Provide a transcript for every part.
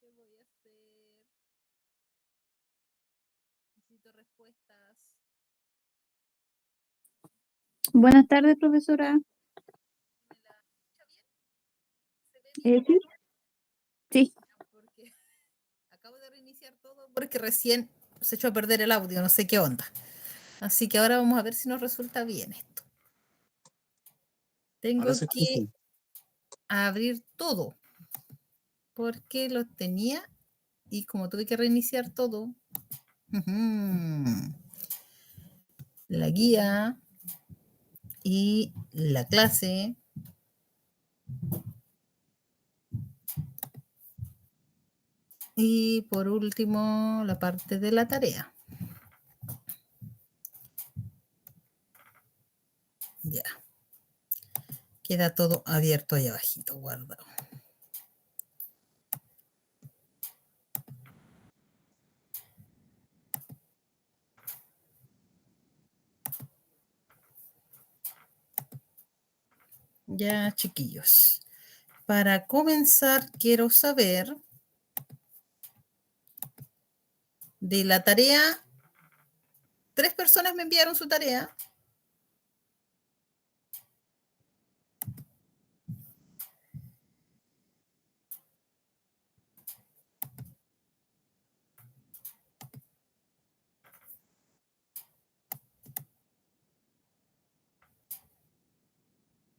¿Qué voy a hacer? Necesito respuestas. Buenas tardes, profesora. ¿Me la escucha bien? ¿Se ve bien? Sí, sí. Porque acabo de reiniciar todo porque recién se echó a perder el audio, no sé qué onda. Así que ahora vamos a ver si nos resulta bien esto. Tengo Ahora se que escucha. abrir todo porque lo tenía y como tuve que reiniciar todo, la guía y la clase. Y por último, la parte de la tarea. Ya. Queda todo abierto ahí abajito, guardado. Ya, chiquillos. Para comenzar, quiero saber de la tarea. 3 personas me enviaron su tarea.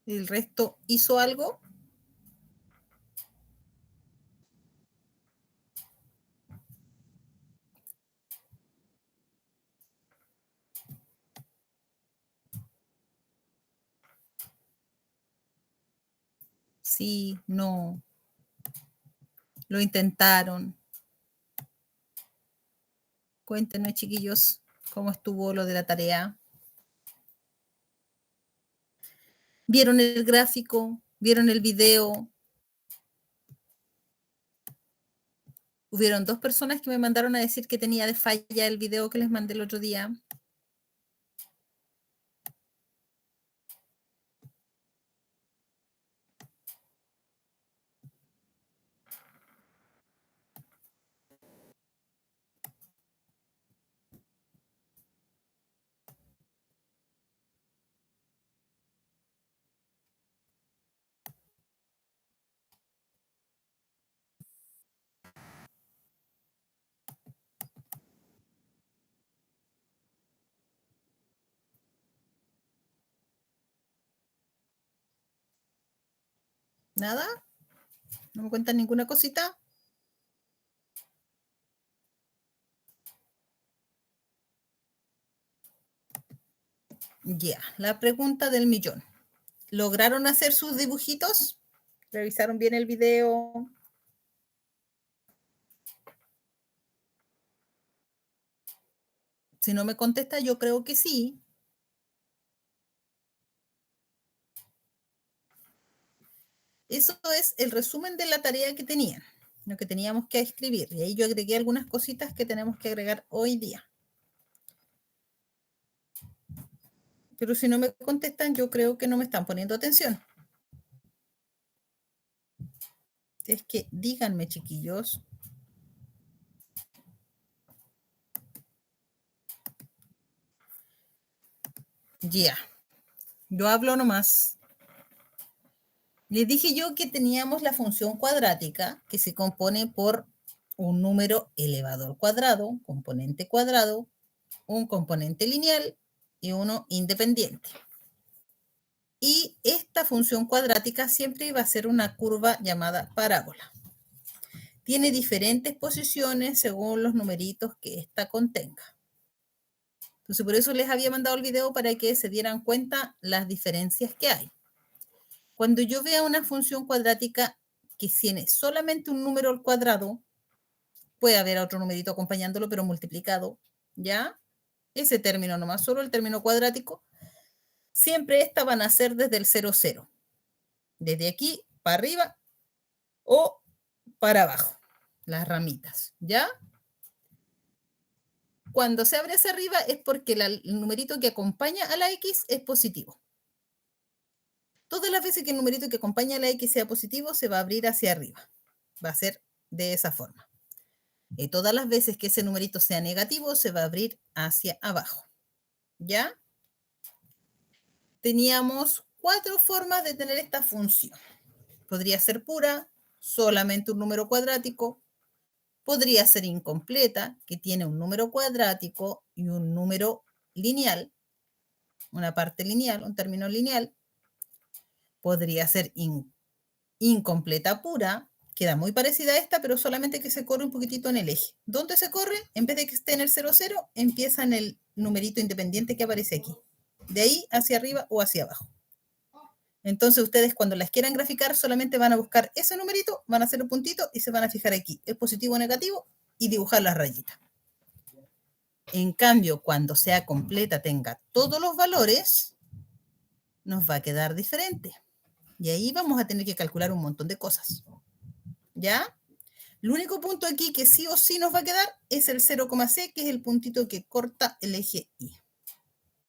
¿El resto hizo algo? Sí, no. Lo intentaron. Cuéntenos, chiquillos, cómo estuvo lo de la tarea. ¿Vieron el gráfico? ¿Vieron el video? Hubieron 2 personas que me mandaron a decir que tenía de falla el video que les mandé el otro día. ¿Nada? ¿No me cuentan ninguna cosita? Ya, la pregunta del millón. ¿Lograron hacer sus dibujitos? ¿Revisaron bien el video? Si no me contesta, yo creo que sí. Eso es el resumen de la tarea que tenían, lo que teníamos que escribir. Y ahí yo agregué algunas cositas que tenemos que agregar hoy día. Pero si no me contestan, yo creo que no me están poniendo atención. Es que díganme, chiquillos. Ya, yo hablo nomás. Les dije yo que teníamos la función cuadrática que se compone por un número elevado al cuadrado, componente cuadrado, un componente lineal y uno independiente. Y esta función cuadrática siempre va a ser una curva llamada parábola. Tiene diferentes posiciones según los numeritos que ésta contenga. Entonces, por eso les había mandado el video para que se dieran cuenta las diferencias que hay. Cuando yo vea una función cuadrática que tiene solamente un número al cuadrado, puede haber otro numerito acompañándolo, pero multiplicado, ¿ya? Ese término nomás, solo el término cuadrático. Siempre estas van a ser desde el 0, 0. Desde aquí para arriba o para abajo, las ramitas, ¿ya? Cuando se abre hacia arriba es porque el numerito que acompaña a la X es positivo. Todas las veces que el numerito que acompaña a la X sea positivo, se va a abrir hacia arriba. Va a ser de esa forma. Y todas las veces que ese numerito sea negativo, se va a abrir hacia abajo. ¿Ya? Teníamos 4 formas de tener esta función. Podría ser pura, solamente un número cuadrático. Podría ser incompleta, que tiene un número cuadrático y un número lineal, una parte lineal, un término lineal. Podría ser incompleta pura, queda muy parecida a esta, pero solamente que se corre un poquitito en el eje. ¿Dónde se corre? En vez de que esté en el 0, 0, empieza en el numerito independiente que aparece aquí. De ahí hacia arriba o hacia abajo. Entonces ustedes cuando las quieran graficar solamente van a buscar ese numerito, van a hacer un puntito y se van a fijar aquí, es positivo o negativo, y dibujar las rayitas. En cambio, cuando sea completa, tenga todos los valores, nos va a quedar diferente. Y ahí vamos a tener que calcular un montón de cosas. ¿Ya? El único punto aquí que sí o sí nos va a quedar es el 0,c, que es el puntito que corta el eje Y.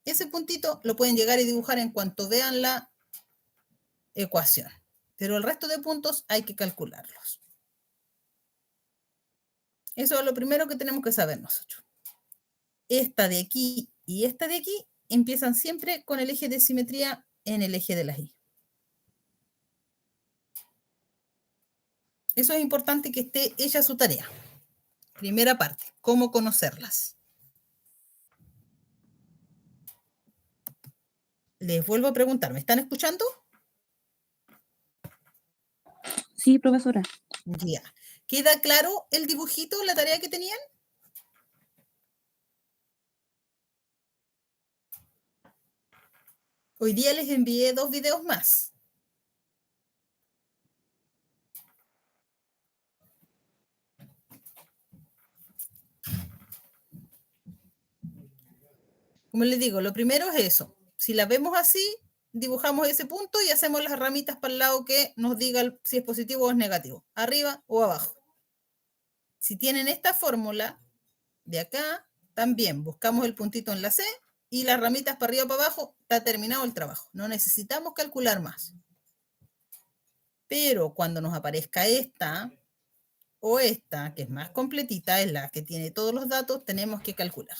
Ese puntito lo pueden llegar y dibujar en cuanto vean la ecuación. Pero el resto de puntos hay que calcularlos. Eso es lo primero que tenemos que saber nosotros. Esta de aquí y esta de aquí empiezan siempre con el eje de simetría en el eje de las Y. Eso es importante que esté hecha su tarea. Primera parte, cómo conocerlas. Les vuelvo a preguntar, ¿me están escuchando? Sí, profesora. Ya. ¿Queda claro el dibujito, la tarea que tenían? Hoy día les envié 2 videos más. Como les digo, lo primero es eso. Si la vemos así, dibujamos ese punto y hacemos las ramitas para el lado que nos diga si es positivo o es negativo, arriba o abajo. Si tienen esta fórmula de acá, también buscamos el puntito en la C y las ramitas para arriba o para abajo, está terminado el trabajo. No necesitamos calcular más. Pero cuando nos aparezca esta o esta, que es más completita, es la que tiene todos los datos, tenemos que calcular.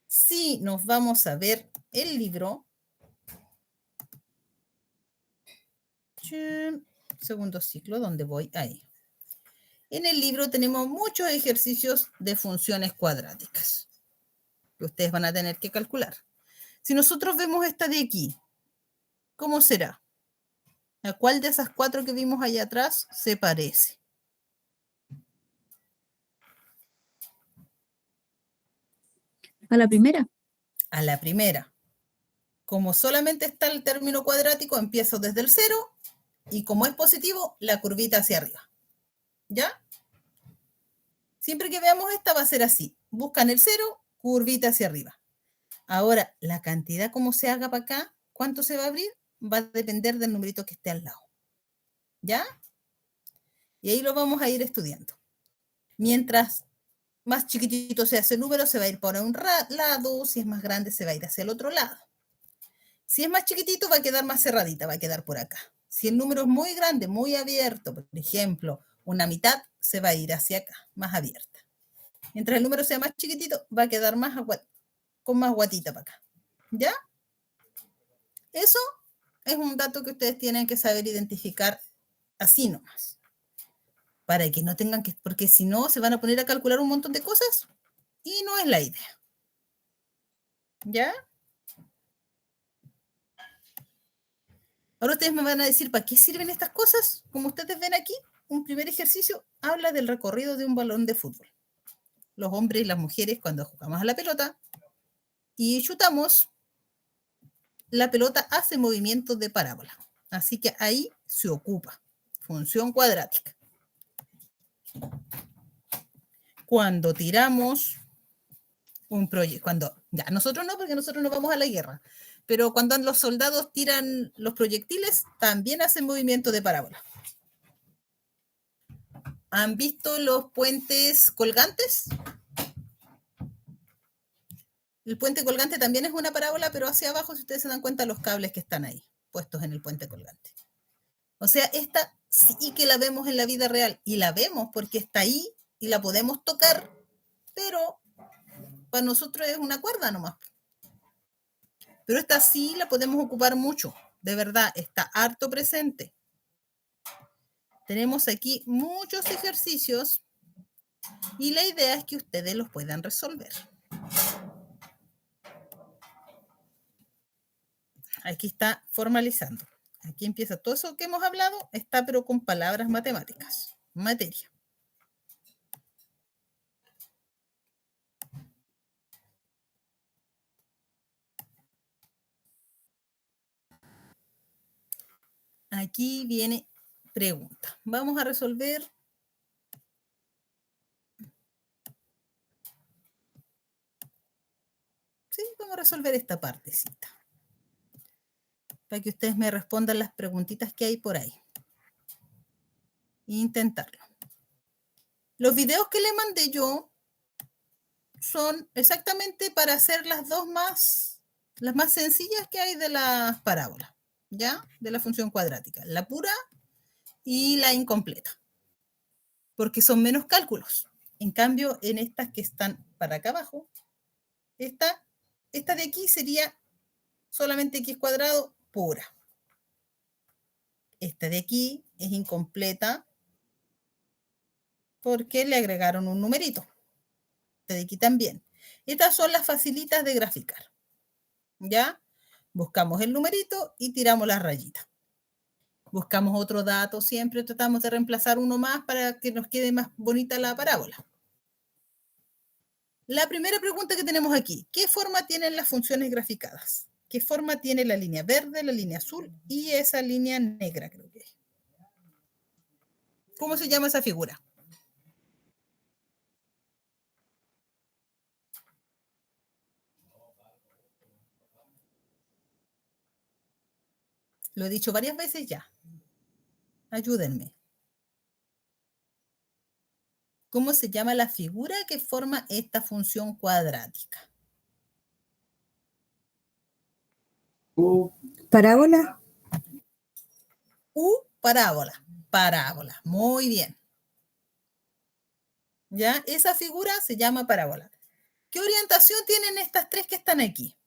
Si nos vamos a ver el libro, segundo ciclo, ¿dónde voy? Ahí. En el libro tenemos muchos ejercicios de funciones cuadráticas que ustedes van a tener que calcular. Si nosotros vemos esta de aquí, ¿cómo será? ¿A cuál de esas 4 que vimos allá atrás se parece? A la primera. A la primera. Como solamente está el término cuadrático, empiezo desde el 0 y como es positivo, la curvita hacia arriba. ¿Ya? Siempre que veamos esta va a ser así. Buscan el 0, curvita hacia arriba. Ahora, la cantidad como se haga para acá, ¿cuánto se va a abrir? Va a depender del numerito que esté al lado. ¿Ya? Y ahí lo vamos a ir estudiando. Mientras más chiquitito sea ese número, se va a ir por un lado. Si es más grande, se va a ir hacia el otro lado. Si es más chiquitito, va a quedar más cerradita, va a quedar por acá. Si el número es muy grande, muy abierto, por ejemplo, una mitad, se va a ir hacia acá, más abierta. Mientras el número sea más chiquitito, va a quedar más con más guatita para acá. ¿Ya? Eso es un dato que ustedes tienen que saber identificar así nomás. Para que no tengan que, porque si no, se van a poner a calcular un montón de cosas y no es la idea. ¿Ya? Ahora ustedes me van a decir, ¿para qué sirven estas cosas? Como ustedes ven aquí, un primer ejercicio habla del recorrido de un balón de fútbol. Los hombres y las mujeres, cuando jugamos a la pelota y chutamos, la pelota hace movimientos de parábola. Así que ahí se ocupa. Función cuadrática. Cuando tiramos un proyectil, ya nosotros no, porque nosotros no vamos a la guerra, pero cuando los soldados tiran los proyectiles, también hacen movimiento de parábola. ¿Han visto los puentes colgantes? El puente colgante también es una parábola, pero hacia abajo, si ustedes se dan cuenta, los cables que están ahí, puestos en el puente colgante. O sea, esta sí que la vemos en la vida real y la vemos porque está ahí y la podemos tocar, pero para nosotros es una cuerda nomás. Pero esta sí la podemos ocupar mucho, de verdad, está harto presente. Tenemos aquí muchos ejercicios y la idea es que ustedes los puedan resolver. Aquí está formalizando. Aquí empieza todo eso que hemos hablado, está pero con palabras matemáticas, materia. Aquí viene pregunta. Vamos a resolver. Sí, vamos a resolver esta partecita. Para que ustedes me respondan las preguntitas que hay por ahí. Intentarlo. Los videos que le mandé yo son exactamente para hacer las más sencillas que hay de las parábolas, ¿ya? De la función cuadrática, la pura y la incompleta, porque son menos cálculos. En cambio, en estas que están para acá abajo, esta de aquí sería solamente x cuadrado pura. Esta de aquí es incompleta porque le agregaron un numerito. Esta de aquí también. Estas son las facilitas de graficar. ¿Ya? Buscamos el numerito y tiramos la rayita. Buscamos otro dato, siempre tratamos de reemplazar uno más para que nos quede más bonita la parábola. La primera pregunta que tenemos aquí, ¿qué forma tienen las funciones graficadas? ¿Qué forma tiene la línea verde, la línea azul y esa línea negra, creo que es? ¿Cómo se llama esa figura? Lo he dicho varias veces ya. Ayúdenme. ¿Cómo se llama la figura que forma esta función cuadrática? Parábola. Parábola. Parábola. Muy bien. ¿Ya? Esa figura se llama parábola. ¿Qué orientación tienen estas tres que están aquí?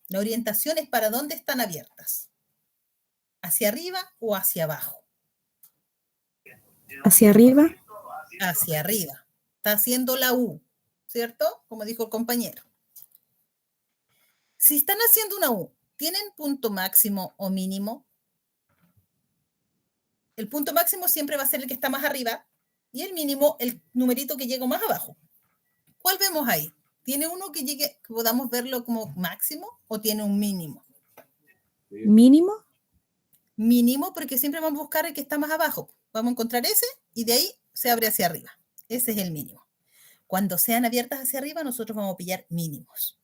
La orientación es para dónde están abiertas. ¿Hacia arriba o hacia abajo? Hacia arriba. Hacia arriba. Está haciendo la U, ¿cierto? Como dijo el compañero. Si están haciendo una U, ¿tienen punto máximo o mínimo? El punto máximo siempre va a ser el que está más arriba y el mínimo el numerito que llega más abajo. ¿Cuál vemos ahí? ¿Tiene uno que llegue, que podamos verlo como máximo o tiene un mínimo? Mínimo. Mínimo porque siempre vamos a buscar el que está más abajo. Vamos a encontrar ese y de ahí se abre hacia arriba. Ese es el mínimo. Cuando sean abiertas hacia arriba, nosotros vamos a pillar mínimos.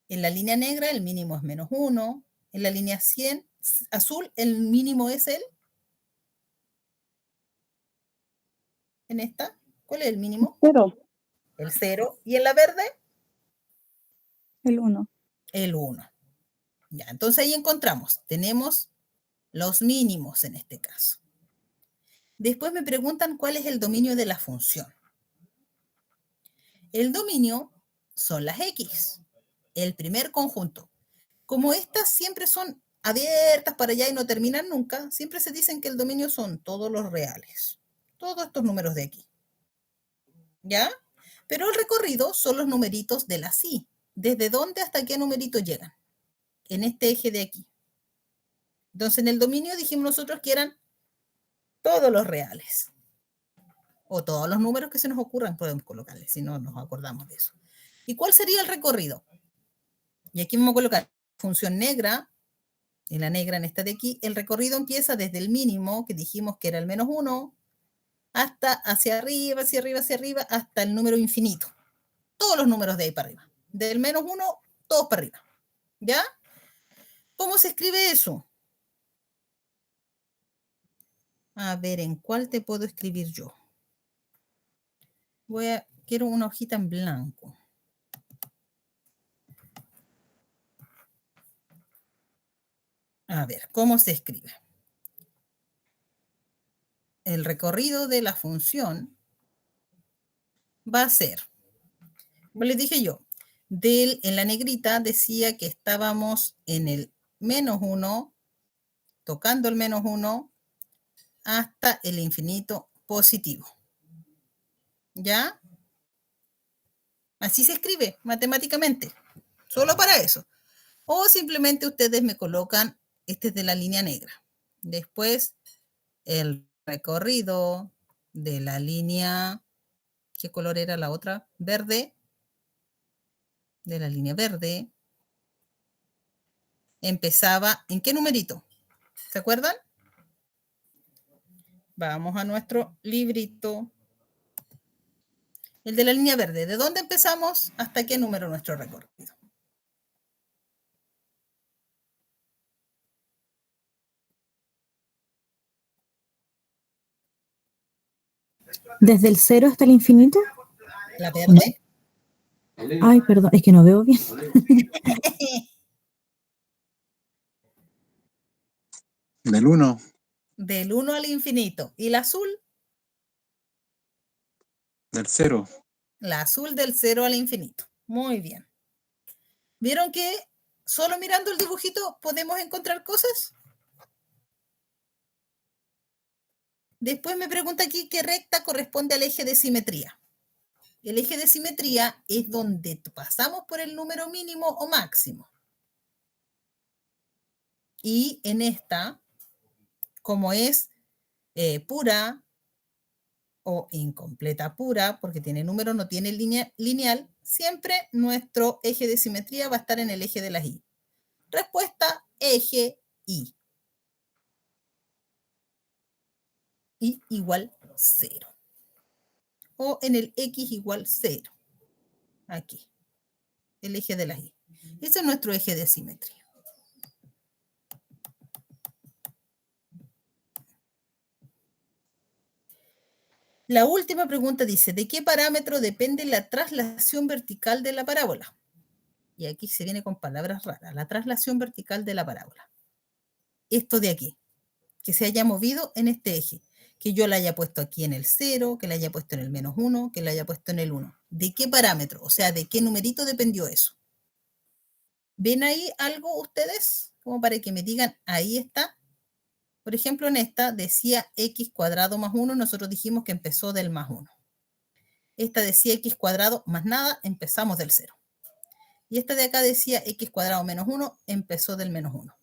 En la línea negra el mínimo es -1. En la línea 100 azul el mínimo es en esta, ¿cuál es el mínimo? 0. El 0. ¿Y en la verde? El 1. El 1. Ya, entonces ahí encontramos, tenemos los mínimos en este caso. Después me preguntan cuál es el dominio de la función. El dominio son las X, el primer conjunto. Como estas siempre son abiertas para allá y no terminan nunca, siempre se dicen que el dominio son todos los reales, todos estos números de aquí. ¿Ya? Pero el recorrido son los numeritos de la sí. ¿Desde dónde hasta qué numerito llegan? En este eje de aquí. Entonces en el dominio dijimos nosotros que eran todos los reales. O todos los números que se nos ocurran podemos colocarles, si no nos acordamos de eso. ¿Y cuál sería el recorrido? Y aquí vamos a colocar función negra, en la negra en esta de aquí, el recorrido empieza desde el mínimo, que dijimos que era el -1, hasta hacia arriba, hacia arriba, hacia arriba, hasta el número infinito. Todos los números de ahí para arriba. Del -1, todos para arriba. ¿Ya? ¿Cómo se escribe eso? A ver, ¿en cuál te puedo escribir yo? Quiero una hojita en blanco. A ver, ¿cómo se escribe? El recorrido de la función va a ser, le dije yo, en la negrita decía que estábamos en el -1, tocando el -1 hasta el infinito positivo. ¿Ya? Así se escribe matemáticamente, solo para eso. O simplemente ustedes me colocan, este es de la línea negra. Después, el recorrido de la línea, ¿qué color era la otra? Verde. De la línea verde. Empezaba, ¿en qué numerito? ¿Se acuerdan? Vamos a nuestro librito. El de la línea verde. ¿De dónde empezamos? ¿Hasta qué número nuestro recorrido? ¿Desde el 0 hasta el infinito? La verde. Ay, perdón, es que no veo bien. Del 1. Del 1 al infinito. ¿Y la azul? Del 0. La azul del 0 al infinito. Muy bien. ¿Vieron que solo mirando el dibujito podemos encontrar cosas? Después me pregunta aquí qué recta corresponde al eje de simetría. El eje de simetría es donde pasamos por el número mínimo o máximo. Y en esta, como es pura o incompleta pura, porque tiene número, no tiene lineal, siempre nuestro eje de simetría va a estar en el eje de las y. Respuesta, eje y. Y igual 0. O en el x igual 0. Aquí, el eje de las y. Ese es nuestro eje de simetría. La última pregunta dice, ¿de qué parámetro depende la traslación vertical de la parábola? Y aquí se viene con palabras raras, la traslación vertical de la parábola. Esto de aquí, que se haya movido en este eje, que yo la haya puesto aquí en el 0, que la haya puesto en el -1, que la haya puesto en el 1. ¿De qué parámetro? O sea, ¿de qué numerito dependió eso? ¿Ven ahí algo ustedes? Como para que me digan, ahí está. Por ejemplo, en esta decía x cuadrado más 1, nosotros dijimos que empezó del +1. Esta decía x cuadrado más nada, empezamos del 0. Y esta de acá decía x cuadrado menos 1, empezó del -1.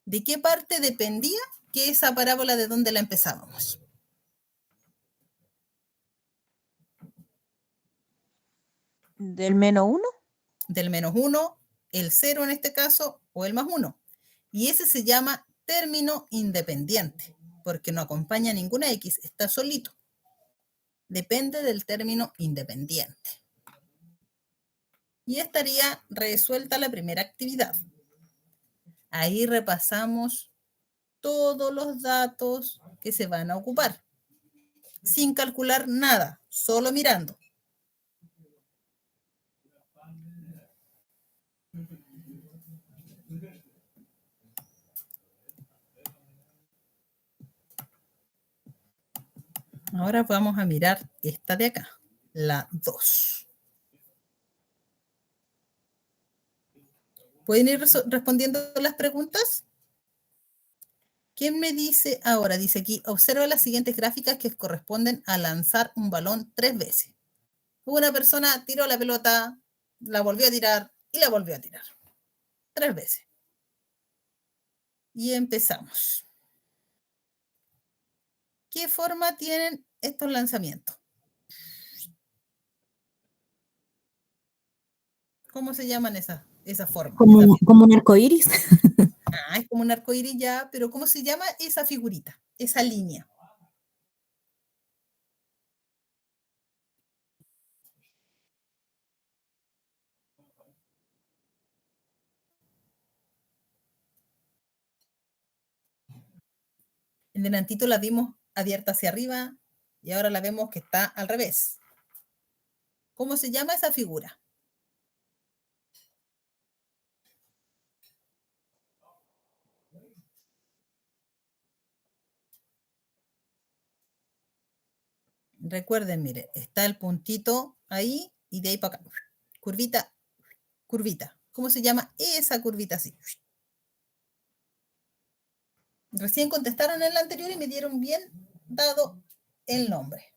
¿De qué parte dependía que esa parábola de dónde la empezábamos? ¿Del -1? Del -1, el 0 en este caso, o el +1. Y ese se llama término independiente, porque no acompaña ninguna x, está solito. Depende del término independiente. Y estaría resuelta la primera actividad. Ahí repasamos todos los datos que se van a ocupar, sin calcular nada, solo mirando. Ahora vamos a mirar esta de acá, la 2. ¿Pueden ir respondiendo las preguntas? ¿Quién me dice ahora? Dice aquí, observa las siguientes gráficas que corresponden a lanzar un balón 3 veces. Una persona tiró la pelota, la volvió a tirar y la volvió a tirar. 3 veces. Y empezamos. ¿Qué forma tienen estos lanzamientos? ¿Cómo se llaman esas formas? Como un arco iris. Es como un arco iris ya, pero ¿cómo se llama esa figurita, esa línea? En delantito la vimos abierta hacia arriba y ahora la vemos que está al revés. ¿Cómo se llama esa figura? Recuerden, mire, está el puntito ahí y de ahí para acá. Curvita, curvita. ¿Cómo se llama esa curvita así? Recién contestaron en la anterior y me dieron bien dado el nombre.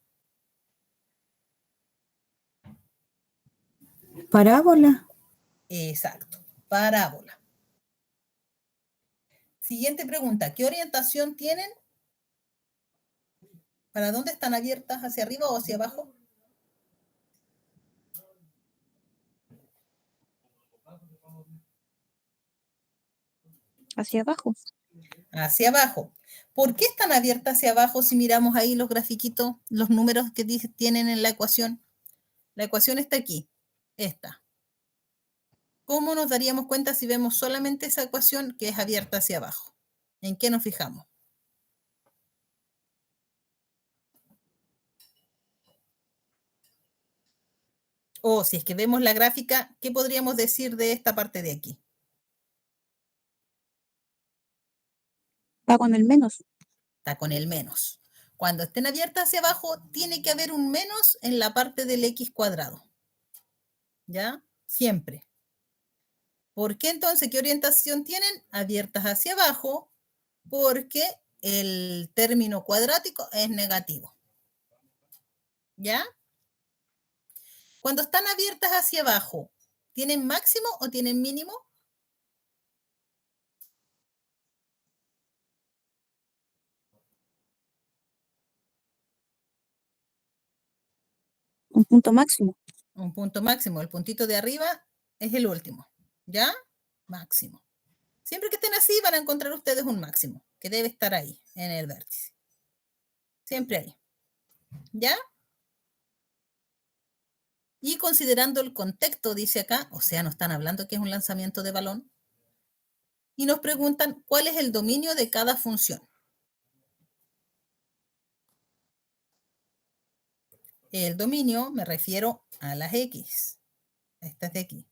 Parábola. Exacto, parábola. Siguiente pregunta, ¿qué orientación tienen? ¿Para dónde están abiertas? ¿Hacia arriba o hacia abajo? Hacia abajo. Hacia abajo. ¿Por qué están abiertas hacia abajo si miramos ahí los grafiquitos, los números que tienen en la ecuación? La ecuación está aquí, esta. ¿Cómo nos daríamos cuenta si vemos solamente esa ecuación que es abierta hacia abajo? ¿En qué nos fijamos? O si es que vemos la gráfica, ¿qué podríamos decir de esta parte de aquí? Va con el menos. Está con el menos. Cuando estén abiertas hacia abajo, tiene que haber un menos en la parte del x cuadrado. ¿Ya? Siempre. ¿Por qué entonces? ¿Qué orientación tienen? Abiertas hacia abajo, porque el término cuadrático es negativo. ¿Ya? Cuando están abiertas hacia abajo, ¿tienen máximo o tienen mínimo? Un punto máximo. Un punto máximo. El puntito de arriba es el último. ¿Ya? Máximo. Siempre que estén así van a encontrar ustedes un máximo, que debe estar ahí, en el vértice. Siempre ahí. ¿Ya? Y considerando el contexto, dice acá, o sea, nos están hablando que es un lanzamiento de balón, y nos preguntan cuál es el dominio de cada función. El dominio me refiero a las X, a estas de aquí.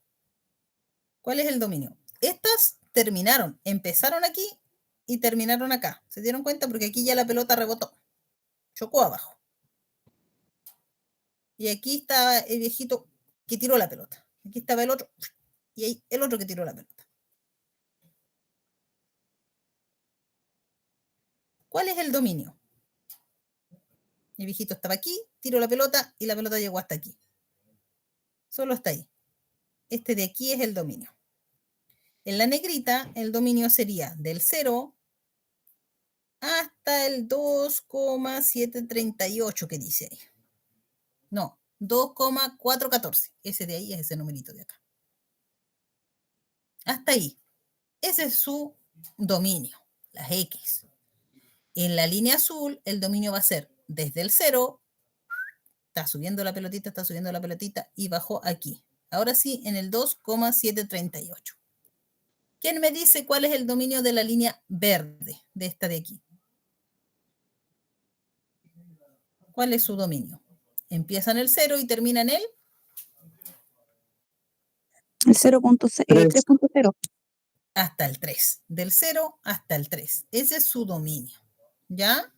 ¿Cuál es el dominio? Estas terminaron, empezaron aquí y terminaron acá. ¿Se dieron cuenta? Porque aquí ya la pelota rebotó, chocó abajo. Y aquí está el viejito que tiró la pelota. Aquí estaba el otro y ahí el otro que tiró la pelota. ¿Cuál es el dominio? El viejito estaba aquí, tiró la pelota y la pelota llegó hasta aquí. Solo está ahí. Este de aquí es el dominio. En la negrita, el dominio sería del 0 hasta el 2,738 que dice ahí. No, 2,414. Ese de ahí es ese numerito de acá. Hasta ahí. Ese es su dominio, las X. En la línea azul, el dominio va a ser desde el 0, está subiendo la pelotita y bajó aquí. Ahora sí, en el 2,738. ¿Quién me dice cuál es el dominio de la línea verde, de esta de aquí? ¿Cuál es su dominio? Empieza en el 0 y termina en el El 3.0. hasta el 3. Del 0 hasta el 3. Ese es su dominio. ¿Ya?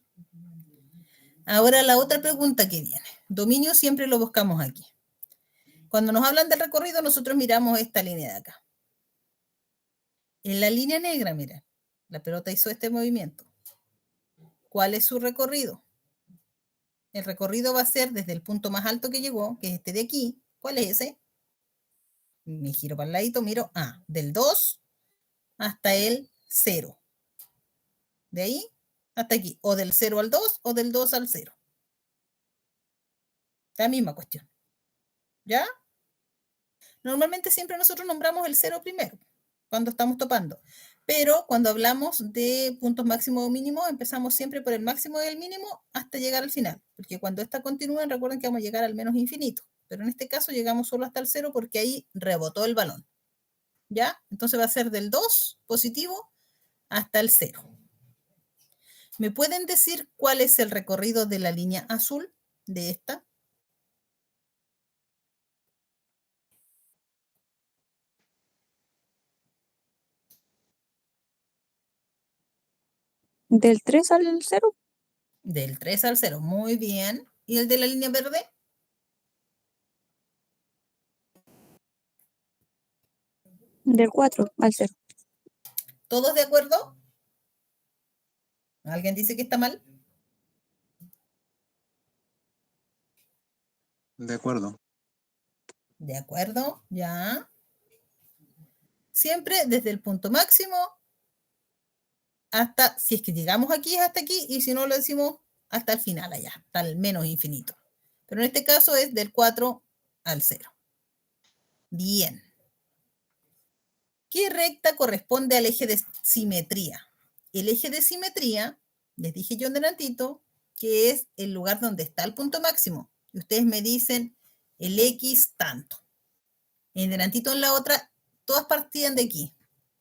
Ahora la otra pregunta que viene. Dominio siempre lo buscamos aquí. Cuando nos hablan del recorrido, nosotros miramos esta línea de acá. En la línea negra, mira, la pelota hizo este movimiento. ¿Cuál es su recorrido? El recorrido va a ser desde el punto más alto que llegó, que es este de aquí. ¿Cuál es ese? Me giro para el ladito, miro, del 2 hasta el 0. De ahí hasta aquí. O del 0 al 2 o del 2 al 0. La misma cuestión. ¿Ya? Normalmente siempre nosotros nombramos el 0 primero, cuando estamos topando. Pero cuando hablamos de puntos máximo o mínimo, empezamos siempre por el máximo y el mínimo hasta llegar al final. Porque cuando esta continúa, recuerden que vamos a llegar al menos infinito. Pero en este caso llegamos solo hasta el 0 porque ahí rebotó el balón. ¿Ya? Entonces va a ser del 2 positivo hasta el 0. ¿Me pueden decir cuál es el recorrido de la línea azul de esta? Del 3 al 0. Del 3 al 0. Muy bien. ¿Y el de la línea verde? Del 4 al 0. ¿Todos de acuerdo? ¿Alguien dice que está mal? De acuerdo. De acuerdo, ya. Siempre desde el punto máximo hasta, si es que llegamos aquí, es hasta aquí, y si no lo decimos hasta el final allá, hasta el menos infinito. Pero en este caso es del 4 al 0. Bien. ¿Qué recta corresponde al eje de simetría? El eje de simetría, les dije yo en delantito, que es el lugar donde está el punto máximo. Y ustedes me dicen el X tanto. En delantito en la otra, todas partían de aquí.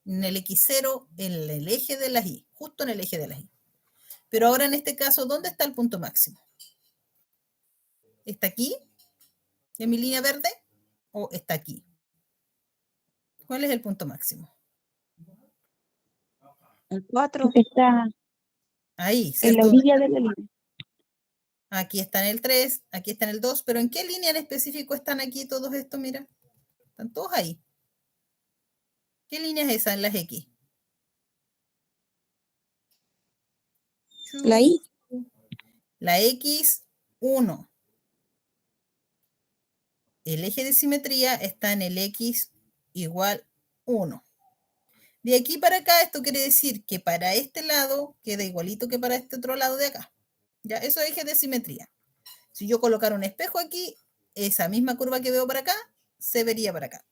En el X0, en el eje de las Y, justo en el eje de las Y. Pero ahora en este caso, ¿dónde está el punto máximo? ¿Está aquí, en mi línea verde? ¿O está aquí? ¿Cuál es el punto máximo? El 4 Está Ahí, en la ¿cierto? orilla de la línea. Aquí está en el 3, aquí está en el 2, pero ¿en qué línea en específico están aquí todos estos? Mira, están todos ahí. ¿Qué línea es esa en las X? La Y. La X1. El eje de simetría está en el X igual 1. De aquí para acá, esto quiere decir que para este lado queda igualito que para este otro lado de acá. ¿Ya? Eso es eje de simetría. Si yo colocara un espejo aquí, esa misma curva que veo para acá, se vería para acá,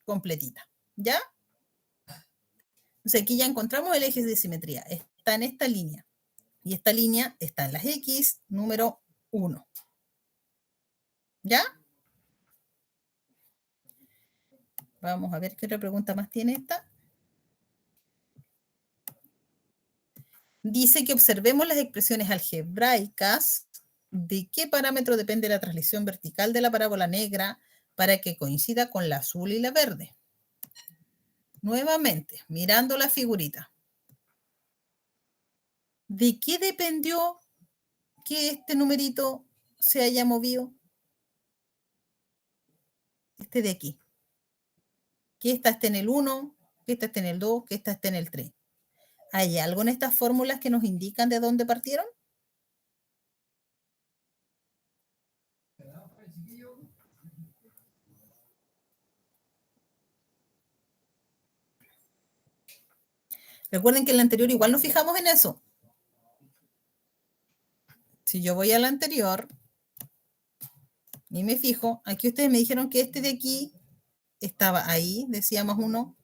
completita. ¿Ya? Entonces aquí ya encontramos el eje de simetría. Está en esta línea. Y esta línea está en las X número 1. ¿Ya? Vamos a ver qué otra pregunta más tiene esta. Dice que observemos las expresiones algebraicas de qué parámetro depende la translación vertical de la parábola negra para que coincida con la azul y la verde. Nuevamente, mirando la figurita. ¿De qué dependió que este numerito se haya movido? Este de aquí. Que esta esté en el 1, que esta esté en el 2, que esta esté en el 3. ¿Hay algo en estas fórmulas que nos indican de dónde partieron? Recuerden que en la anterior igual nos fijamos en eso. Si yo voy a la anterior y me fijo, aquí ustedes me dijeron que este de aquí estaba ahí, decía más 1.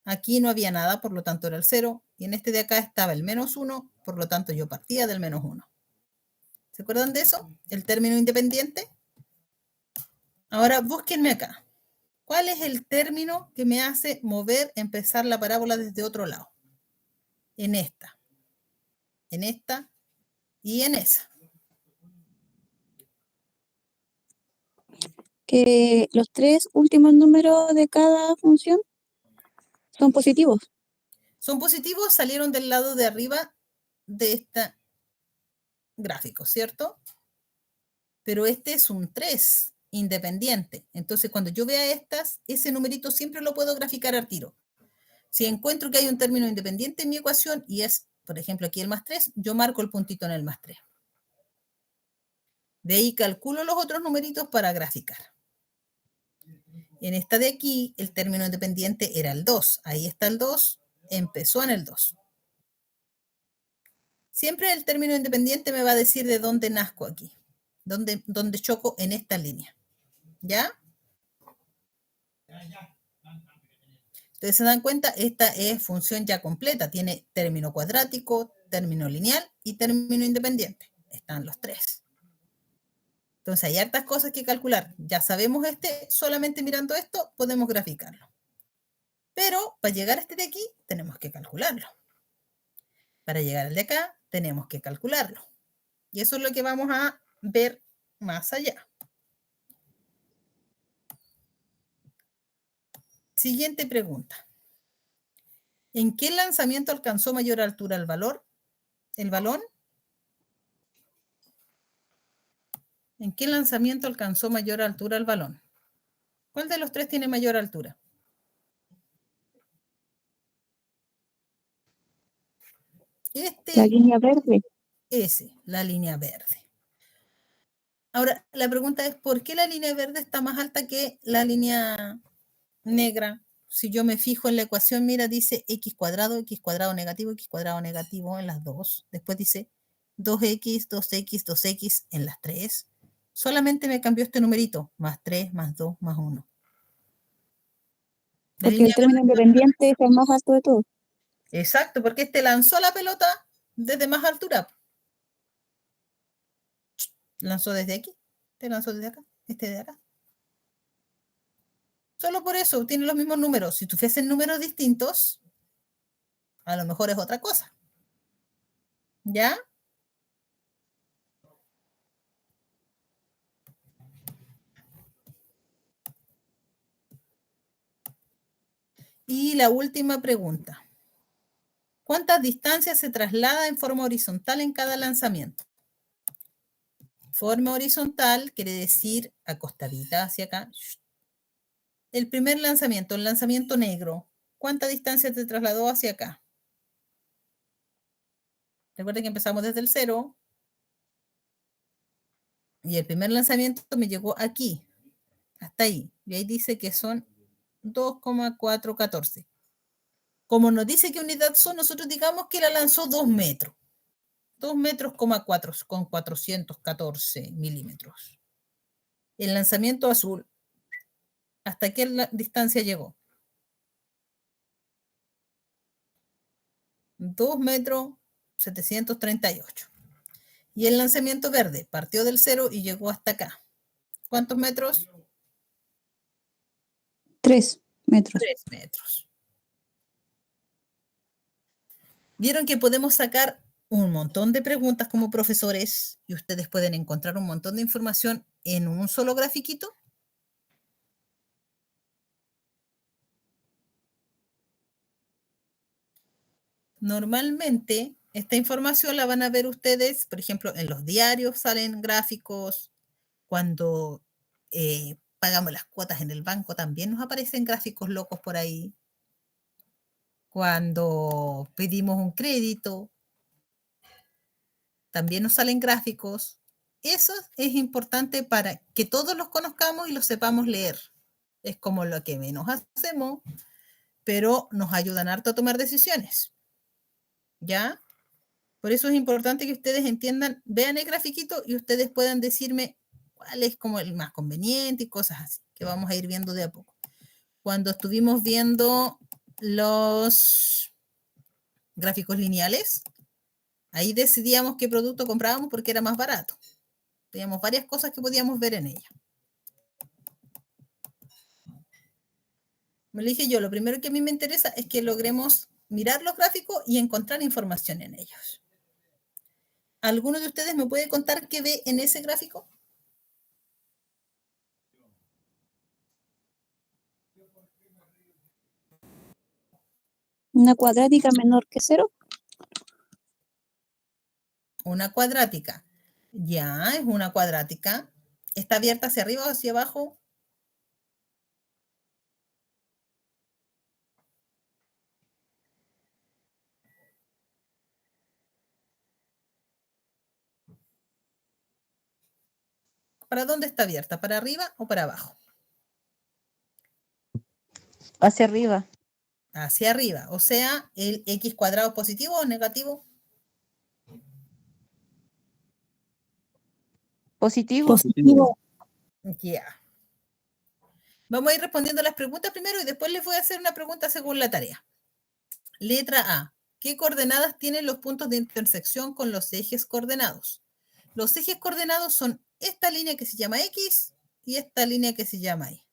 Aquí no había nada, por lo tanto era el 0. Y en este de acá estaba el menos 1, por lo tanto yo partía del menos 1. ¿Se acuerdan de eso? El término independiente. Ahora búsquenme acá. ¿Cuál es el término que me hace mover, empezar la parábola desde otro lado? En esta y en esa. Que los 3 últimos números de cada función son positivos. Son positivos, salieron del lado de arriba de este gráfico, ¿cierto? Pero este es un 3 independiente. Entonces, cuando yo vea estas, ese numerito siempre lo puedo graficar al tiro. Si encuentro que hay un término independiente en mi ecuación y es, por ejemplo, aquí el más 3, yo marco el puntito en el más 3. De ahí calculo los otros numeritos para graficar. En esta de aquí, el término independiente era el 2. Ahí está el 2, empezó en el 2. Siempre el término independiente me va a decir de dónde nazco aquí, dónde choco en esta línea. ¿Ya? Ustedes se dan cuenta, esta es función ya completa. Tiene término cuadrático, término lineal y término independiente. Están los 3. Entonces hay hartas cosas que calcular. Ya sabemos solamente mirando esto podemos graficarlo. Pero para llegar a este de aquí tenemos que calcularlo. Para llegar al de acá tenemos que calcularlo. Y eso es lo que vamos a ver más allá. Siguiente pregunta. ¿En qué lanzamiento alcanzó mayor altura el balón? ¿En qué lanzamiento alcanzó mayor altura el balón? ¿Cuál de los tres tiene mayor altura? La línea verde. La línea verde. Ahora, la pregunta es, ¿por qué la línea verde está más alta que la línea negra? Si yo me fijo en la ecuación, mira, dice x cuadrado negativo en las dos. Después dice 2x, 2x, 2x en las tres. Solamente me cambió este numerito, más 3, más 2, más 1. Porque el término independiente es el más alto de todos. Exacto, porque este lanzó la pelota desde más altura. Lanzó desde aquí, este lanzó desde acá, este de acá. Solo por eso tiene los mismos números. Si tuviesen números distintos, a lo mejor es otra cosa. ¿Ya? Y la última pregunta. ¿Cuántas distancias se traslada en forma horizontal en cada lanzamiento? Forma horizontal quiere decir acostadita hacia acá. El primer lanzamiento, el lanzamiento negro, ¿cuánta distancia se trasladó hacia acá? Recuerden que empezamos desde el 0. Y el primer lanzamiento me llegó aquí, hasta ahí. Y ahí dice que son 2,414. Como nos dice qué unidad son, nosotros digamos que la lanzó 2 metros. 2 metros, con 414 milímetros. El lanzamiento azul, ¿hasta qué distancia llegó? 2 metros, 738. Y el lanzamiento verde partió del 0 y llegó hasta acá. ¿Cuántos metros? 3 metros. 3 metros. Vieron que podemos sacar un montón de preguntas como profesores y ustedes pueden encontrar un montón de información en un solo grafiquito. Normalmente esta información la van a ver ustedes, por ejemplo, en los diarios salen gráficos, cuando pagamos las cuotas en el banco también nos aparecen gráficos locos por ahí, cuando pedimos un crédito también nos salen gráficos. Eso es importante para que todos los conozcamos y los sepamos leer. Es como lo que menos hacemos, pero nos ayudan harto a tomar decisiones. ¿Ya? Por eso es importante que ustedes entiendan, vean el grafiquito y ustedes puedan decirme cuál es como el más conveniente y cosas así, que vamos a ir viendo de a poco. Cuando estuvimos viendo los gráficos lineales, ahí decidíamos qué producto comprábamos porque era más barato. Teníamos varias cosas que podíamos ver en ella. Me lo dije yo, lo primero que a mí me interesa es que logremos mirar los gráficos y encontrar información en ellos. ¿Alguno de ustedes me puede contar qué ve en ese gráfico? Una cuadrática menor que 0. Una cuadrática. Ya, es una cuadrática. ¿Está abierta hacia arriba o hacia abajo? ¿Para dónde está abierta? ¿Para arriba o para abajo? Hacia arriba. Hacia arriba. O sea, ¿el x cuadrado es positivo o negativo? Positivo. Positivo. Ya. Vamos a ir respondiendo las preguntas primero y después les voy a hacer una pregunta según la tarea. Letra A. ¿Qué coordenadas tienen los puntos de intersección con los ejes coordenados? Los ejes coordenados son esta línea que se llama X y esta línea que se llama Y.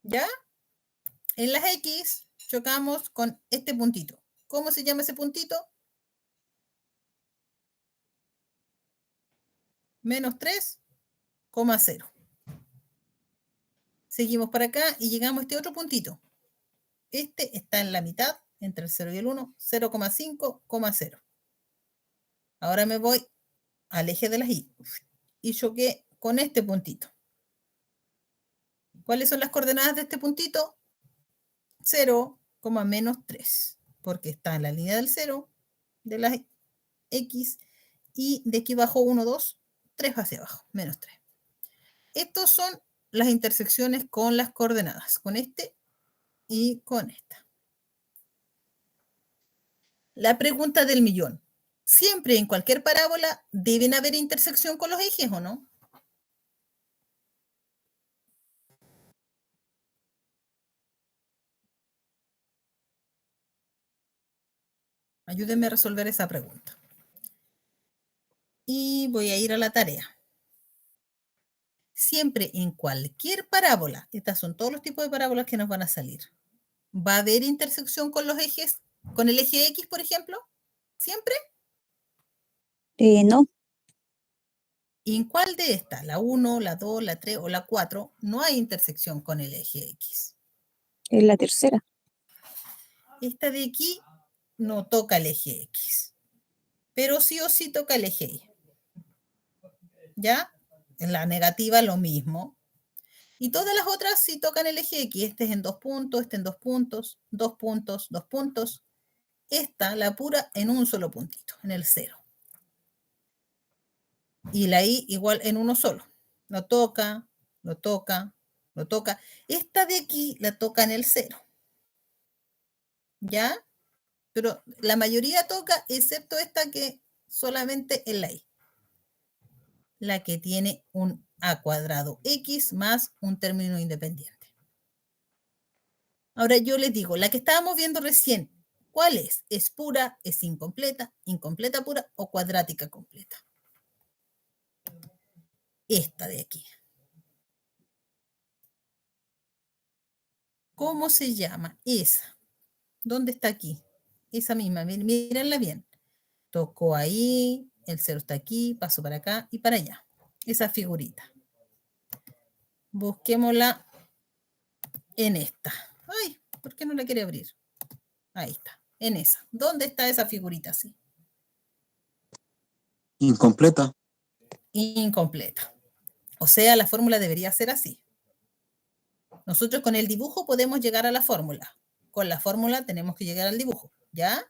¿Ya? En las X chocamos con este puntito. ¿Cómo se llama ese puntito? Menos 3,0. Seguimos para acá y llegamos a este otro puntito. Este está en la mitad, entre el 0 y el 1, 0,5,0. Ahora me voy al eje de las Y. y choqué con este puntito. ¿Cuáles son las coordenadas de este puntito? 0, menos 3, porque está en la línea del 0 de la X y de aquí abajo 1, 2, 3 hacia abajo, menos 3. Estos son las intersecciones con las coordenadas, con este y con esta. La pregunta del millón. ¿Siempre en cualquier parábola deben haber intersección con los ejes o no? Ayúdenme a resolver esa pregunta. Y voy a ir a la tarea. Siempre en cualquier parábola, estas son todos los tipos de parábolas que nos van a salir, ¿va a haber intersección con los ejes, con el eje X, por ejemplo? ¿Siempre? No, ¿Y en cuál de estas? ¿La 1, la 2, la 3 o la 4? No hay intersección con el eje X. es la tercera. Esta de aquí no toca el eje X, pero sí o sí toca el eje Y. ¿Ya? En la negativa lo mismo. Y todas las otras sí tocan el eje X. Este es en 2 puntos, este en 2 puntos, 2 puntos, 2 puntos. Esta, la pura, en un solo puntito, en el 0. Y la I igual en uno solo. Lo toca, lo toca, lo toca. Esta de aquí la toca en el 0. ¿Ya? Pero la mayoría toca, excepto esta que solamente en la I. La que tiene un A cuadrado X más un término independiente. Ahora yo les digo, la que estábamos viendo recién, ¿cuál es? ¿Es pura, es incompleta, incompleta pura o cuadrática completa? Esta de aquí. ¿Cómo se llama? Esa. ¿Dónde está aquí? Esa misma, mírenla bien. Tocó ahí, el 0 está aquí, paso para acá y para allá. Esa figurita. Busquémosla en esta. Ay, ¿por qué no la quiere abrir? Ahí está, en esa. ¿Dónde está esa figurita así? Incompleta. Incompleta. O sea, la fórmula debería ser así. Nosotros con el dibujo podemos llegar a la fórmula. Con la fórmula tenemos que llegar al dibujo, ¿ya?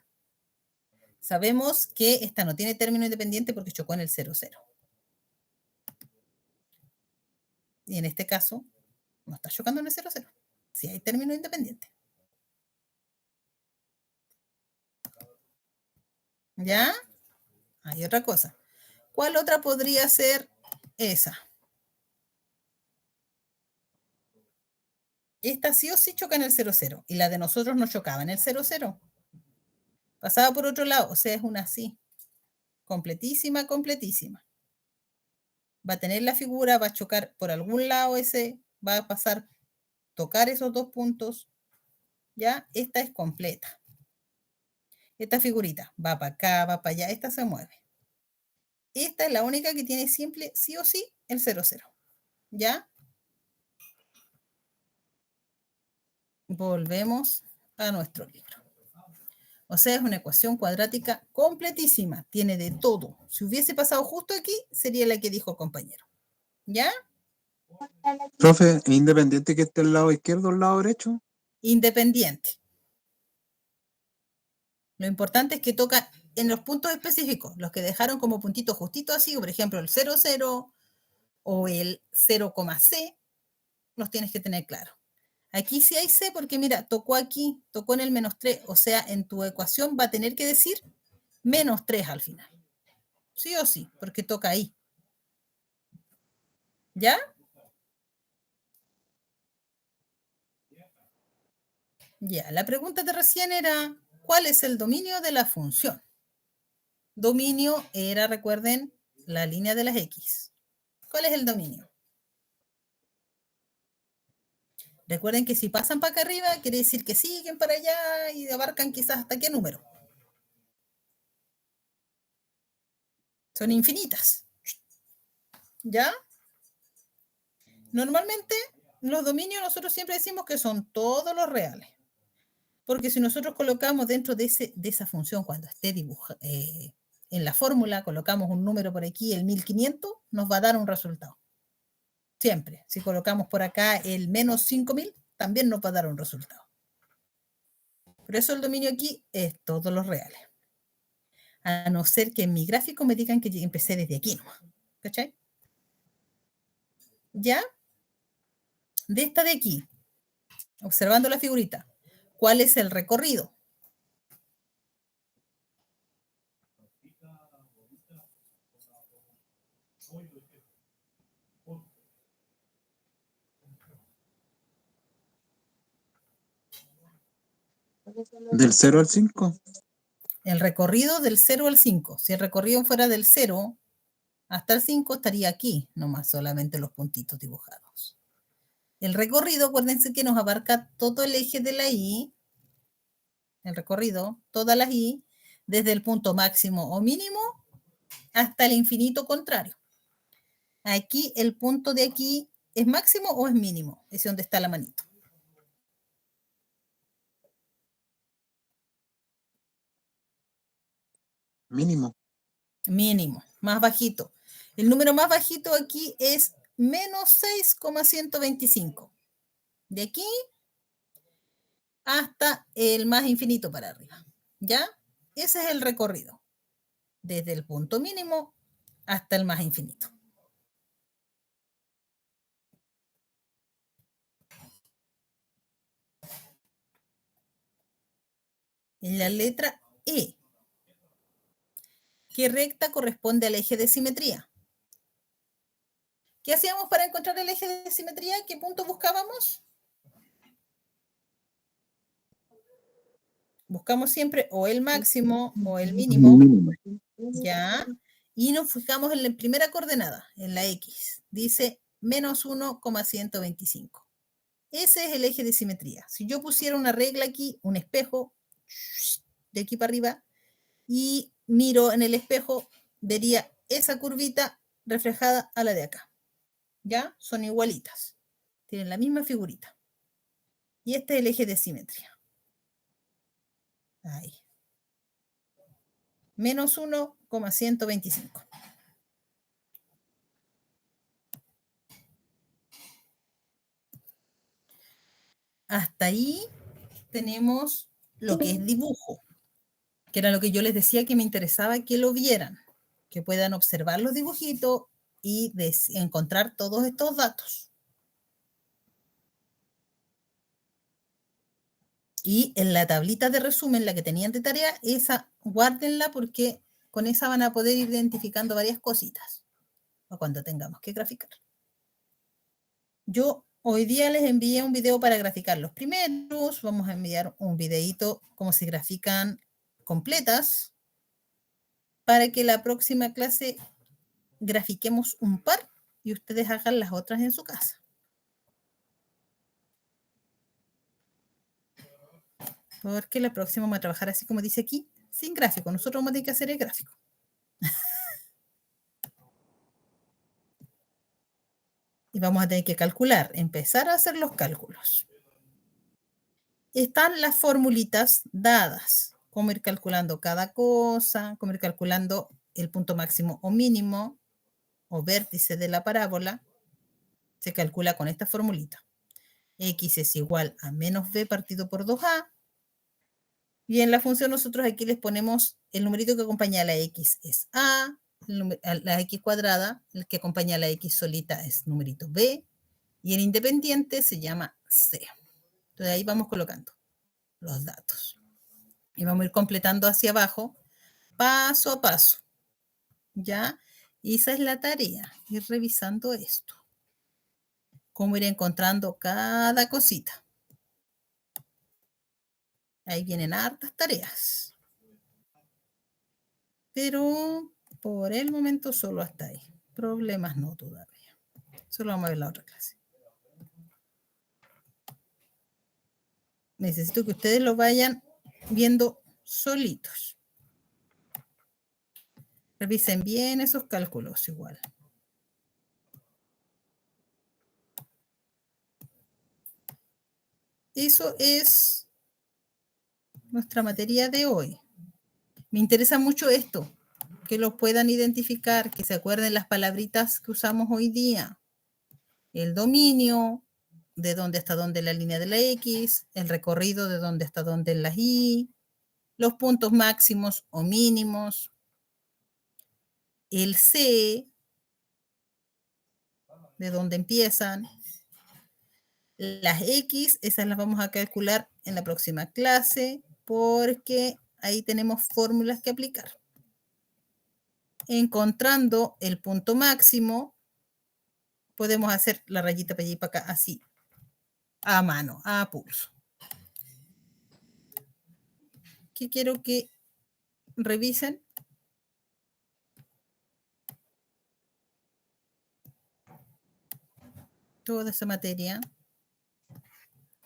Sabemos que esta no tiene término independiente porque chocó en el 0, 0. Y en este caso, no está chocando en el 0, 0. Si hay término independiente. ¿Ya? Hay otra cosa. ¿Cuál otra podría ser esa? Esta sí o sí choca en el 0, 0. Y la de nosotros no chocaba en el 0, 0. Pasaba por otro lado. O sea, es una así. Completísima, completísima. Va a tener la figura, va a chocar por algún lado ese, va a pasar, tocar esos 2 puntos. ¿Ya? Esta es completa. Esta figurita va para acá, va para allá. Esta se mueve. Esta es la única que tiene siempre, sí o sí, el 0, 0. ¿Ya? Volvemos a nuestro libro. O sea, es una ecuación cuadrática completísima. Tiene de todo. Si hubiese pasado justo aquí, sería la que dijo el compañero. ¿Ya? Profe, independiente que esté al lado izquierdo o al lado derecho. Independiente. Lo importante es que toca en los puntos específicos, los que dejaron como puntito justito así, por ejemplo, el 0, 0 o el 0, C, los tienes que tener claro. Aquí sí hay C porque mira, tocó aquí, tocó en el menos 3, o sea, en tu ecuación va a tener que decir menos 3 al final. Sí o sí, porque toca ahí. ¿Ya? Ya, la pregunta de recién era, ¿cuál es el dominio de la función? Dominio era, recuerden, la línea de las X. ¿Cuál es el dominio? Recuerden que si pasan para acá arriba, quiere decir que siguen para allá y abarcan quizás hasta qué número. Son infinitas. ¿Ya? Normalmente, los dominios nosotros siempre decimos que son todos los reales. Porque si nosotros colocamos dentro de esa función, cuando esté en la fórmula colocamos un número por aquí, el 1500, nos va a dar un resultado. Siempre. Si colocamos por acá el menos 5000, también nos va a dar un resultado. Por eso el dominio aquí es todos los reales. A no ser que en mi gráfico me digan que empecé desde aquí nomás. ¿Cachai? ¿Ya? De esta de aquí, observando la figurita, ¿cuál es el recorrido? Del 0 al 5. El recorrido del 0 al 5. Si el recorrido fuera del 0 hasta el 5, estaría aquí, nomás solamente los puntitos dibujados. El recorrido, acuérdense que nos abarca todo el eje de la Y, el recorrido, todas las Y, desde el punto máximo o mínimo hasta el infinito contrario. Aquí, el punto de aquí, ¿es máximo o es mínimo? Es donde está la manito. Mínimo. Mínimo, más bajito. El número más bajito aquí es menos 6,125. De aquí hasta el más infinito para arriba. ¿Ya? Ese es el recorrido. Desde el punto mínimo hasta el más infinito. En la letra E, ¿qué recta corresponde al eje de simetría? ¿Qué hacíamos para encontrar el eje de simetría? ¿Qué punto buscábamos? Buscamos siempre o el máximo o el mínimo, ¿ya? Y nos fijamos en la primera coordenada, en la X. Dice menos 1,125. Ese es el eje de simetría. Si yo pusiera una regla aquí, un espejo, de aquí para arriba, y miro en el espejo, vería esa curvita reflejada a la de acá. ¿Ya? Son igualitas. Tienen la misma figurita. Y este es el eje de simetría. Ahí. Menos 1,125. Hasta ahí tenemos lo que es dibujo, que era lo que yo les decía que me interesaba que lo vieran, que puedan observar los dibujitos y encontrar todos estos datos. Y en la tablita de resumen, la que tenían de tarea, esa guárdenla porque con esa van a poder ir identificando varias cositas o cuando tengamos que graficar. Yo hoy día les envié un video para graficar los primeros, vamos a enviar un videito como se grafican completas para que la próxima clase grafiquemos un par y ustedes hagan las otras en su casa. Porque la próxima vamos a trabajar así como dice aquí, sin gráfico. Nosotros vamos a tener que hacer el gráfico. Y vamos a tener que calcular, empezar a hacer los cálculos. Están las formulitas dadas, cómo ir calculando cada cosa, cómo ir calculando el punto máximo o mínimo o vértice de la parábola. Se calcula con esta formulita. X es igual a menos b partido por 2a. Y en la función nosotros aquí les ponemos el numerito que acompaña a la x es a, la x cuadrada, el que acompaña a la x solita es numerito b, y el independiente se llama c. Entonces ahí vamos colocando los datos. Y vamos a ir completando hacia abajo, paso a paso. ¿Ya? Y esa es la tarea, ir revisando esto. Cómo ir encontrando cada cosita. Ahí vienen hartas tareas. Pero por el momento solo hasta ahí. Problemas no todavía. Solo vamos a ver la otra clase. Necesito que ustedes lo vayan viendo solitos. Revisen bien esos cálculos igual. Eso es nuestra materia de hoy. Me interesa mucho esto, que lo puedan identificar, que se acuerden las palabritas que usamos hoy día. El dominio, de dónde hasta dónde la línea de la X, el recorrido de dónde hasta dónde la Y, los puntos máximos o mínimos, el C, de dónde empiezan, las X, esas las vamos a calcular en la próxima clase porque ahí tenemos fórmulas que aplicar. Encontrando el punto máximo, podemos hacer la rayita para allá y para acá así, a mano, a pulso. ¿Qué quiero que revisen? Toda esa materia,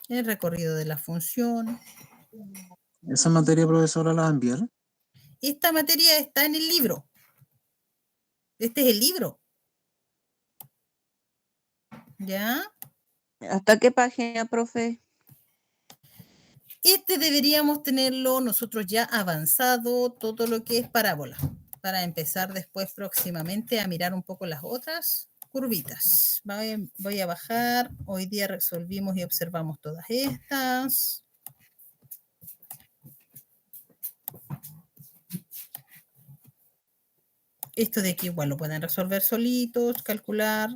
el recorrido de la función. ¿Esa materia, profesora, la va a enviar? Esta materia está en el libro. Este es el libro. ¿Ya? ¿Hasta qué página, profe? Este deberíamos tenerlo nosotros ya avanzado, todo lo que es parábola, para empezar después próximamente a mirar un poco las otras curvitas. Voy a bajar. Hoy día resolvimos y observamos todas estas. Esto de aquí igual lo pueden resolver solitos, calcular.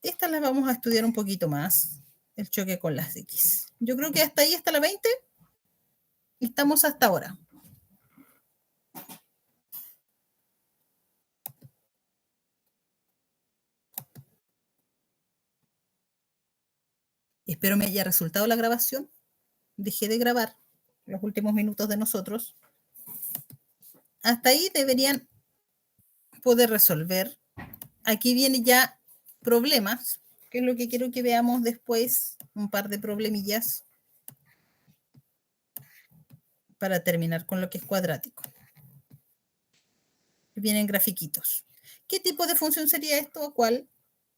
Estas las vamos a estudiar un poquito más, el choque con las X. Yo creo que hasta ahí, hasta la 20, estamos hasta ahora. Espero me haya resultado la grabación. Dejé de grabar los últimos minutos de nosotros. Hasta ahí deberían poder resolver. Aquí viene ya problemas, que es lo que quiero que veamos después, un par de problemillas para terminar con lo que es cuadrático. Vienen grafiquitos. ¿Qué tipo de función sería esto o cuál?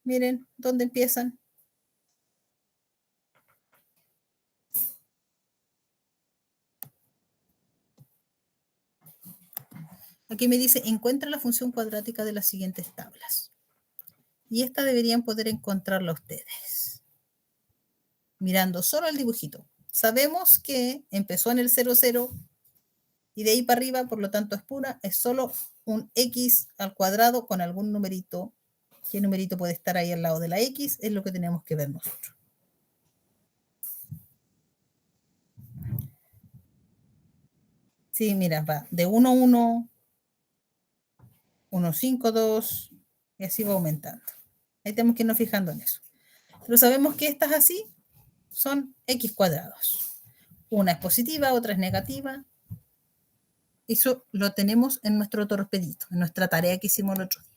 Miren, ¿dónde empiezan? Aquí me dice, encuentra la función cuadrática de las siguientes tablas. Y esta deberían poder encontrarla ustedes. Mirando solo el dibujito. Sabemos que empezó en el 0, 0 y de ahí para arriba, por lo tanto es pura, es solo un x al cuadrado con algún numerito. ¿Qué numerito puede estar ahí al lado de la x? Es lo que tenemos que ver nosotros. Sí, mira, va de 1, 1, 1, 5, 2, y así va aumentando. Ahí tenemos que irnos fijando en eso. Pero sabemos que estas así son x cuadrados. Una es positiva, otra es negativa. Eso lo tenemos en nuestro torpedito, en nuestra tarea que hicimos el otro día.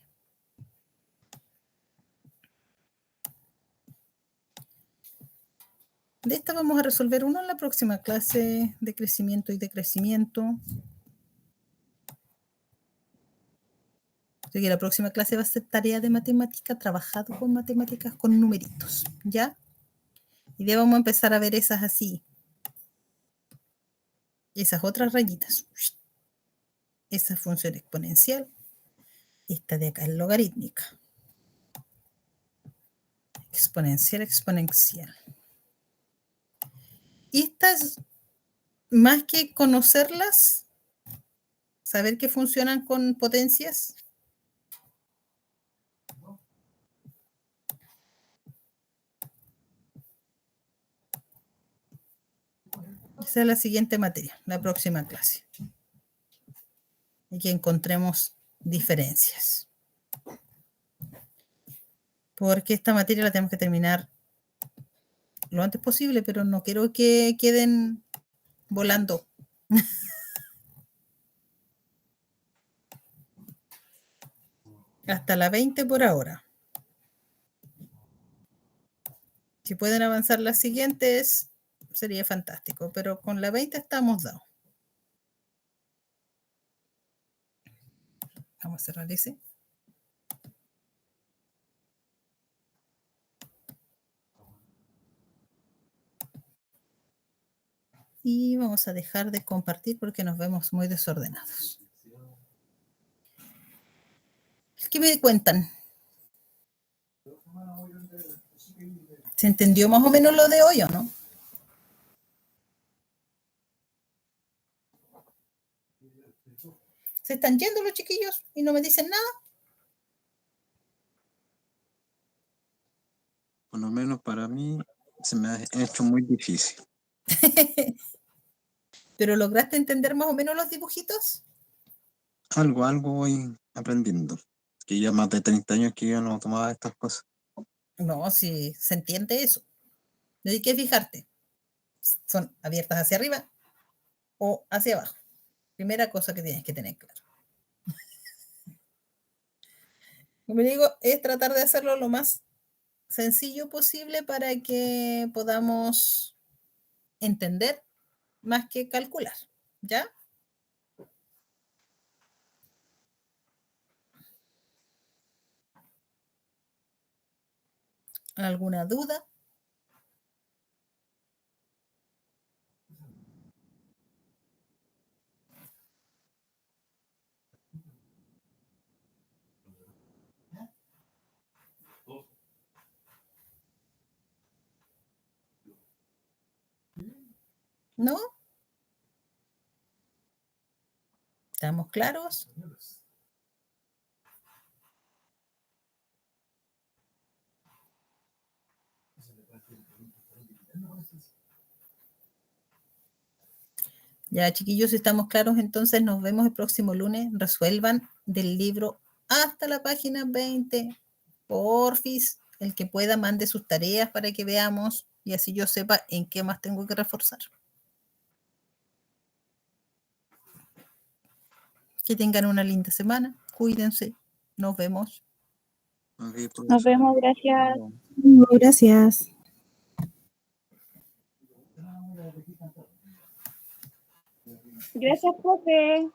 De esta vamos a resolver uno en la próxima clase de crecimiento y decrecimiento. Así que la próxima clase va a ser tarea de matemática, trabajado con matemáticas con numeritos, ¿ya? Y de vamos a empezar a ver esas así. Esas otras rayitas. Esa función exponencial. Esta de acá es logarítmica. Exponencial, exponencial. Y estas, más que conocerlas, saber que funcionan con potencias, esa es la siguiente materia, la próxima clase. Y que encontremos diferencias. Porque esta materia la tenemos que terminar lo antes posible, pero no quiero que queden volando. Hasta la 20 por ahora. Si pueden avanzar las siguientes, sería fantástico, pero con la 20 estamos dados. Vamos a cerrar ese. Y vamos a dejar de compartir porque nos vemos muy desordenados. ¿Qué me cuentan? ¿Se entendió más o menos lo de hoy o no? ¿Se están yendo los chiquillos y no me dicen nada? Por lo menos para mí se me ha hecho muy difícil. ¿Pero lograste entender más o menos los dibujitos? Algo voy aprendiendo. Que ya más de 30 años que yo no tomaba estas cosas. No, si se entiende eso. No hay que fijarte. ¿Son abiertas hacia arriba o hacia abajo? Primera cosa que tienes que tener claro. Como digo, es tratar de hacerlo lo más sencillo posible para que podamos entender más que calcular. ¿Ya? ¿Alguna duda? ¿No? ¿Estamos claros? Ya, chiquillos, si estamos claros, entonces nos vemos el próximo lunes. Resuelvan del libro hasta la página 20. Porfis, el que pueda, mande sus tareas para que veamos y así yo sepa en qué más tengo que reforzar. Que tengan una linda semana. Cuídense. Nos vemos. Ok, Nos profesor. vemos, gracias. Gracias. Gracias, profe.